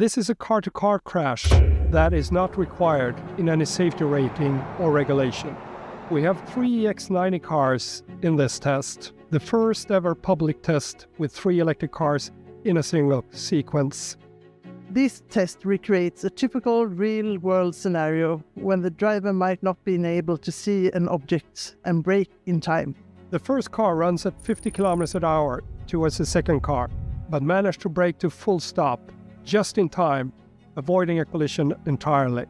This is a car-to-car crash that is not required in any safety rating or regulation. We have 3 EX90 cars in this test, the first ever public test with 3 electric cars in a single sequence. This test recreates a typical real-world scenario when the driver might not be able to see an object and brake in time. The first car runs at 50 km/h towards the second car, but managed to brake to full stop just in time, avoiding a collision entirely.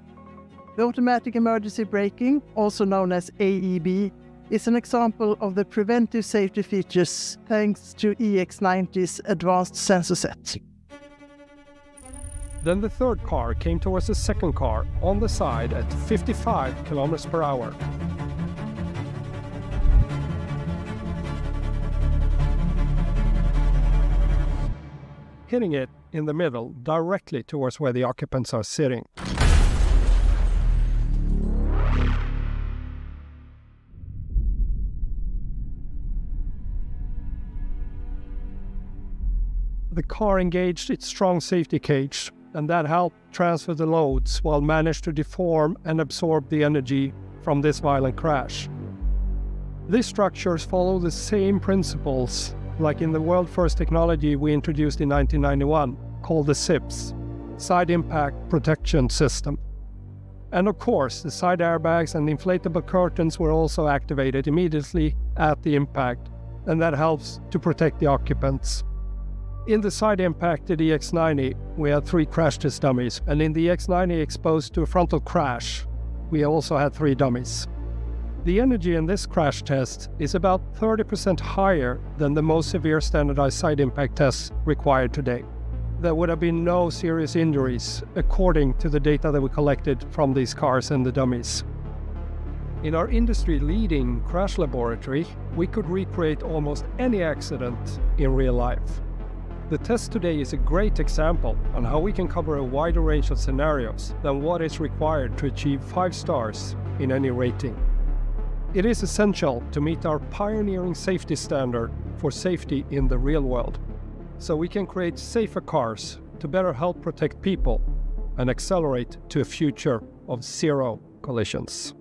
The automatic emergency braking, also known as AEB, is an example of the preventive safety features thanks to EX90's advanced sensor set. Then the third car came towards the second car on the side at 55 km/h. Hitting it in the middle, directly towards where the occupants are sitting. The car engaged its strong safety cage, and that helped transfer the loads while managed to deform and absorb the energy from this violent crash. These structures follow the same principles like in the world-first technology we introduced in 1991, called the SIPS, Side Impact Protection System. And of course, the side airbags and the inflatable curtains were also activated immediately at the impact, and that helps to protect the occupants. In the side-impacted EX90, we had 3 crash test dummies, and in the EX90 exposed to a frontal crash, we also had 3 dummies. The energy in this crash test is about 30% higher than the most severe standardized side-impact tests required today. There would have been no serious injuries, according to the data that we collected from these cars and the dummies. In our industry-leading crash laboratory, we could recreate almost any accident in real life. The test today is a great example on how we can cover a wider range of scenarios than what is required to achieve 5 stars in any rating. It is essential to meet our pioneering safety standard for safety in the real world, so we can create safer cars to better help protect people and accelerate to a future of 0 collisions.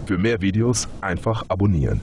Für mehr Videos einfach abonnieren.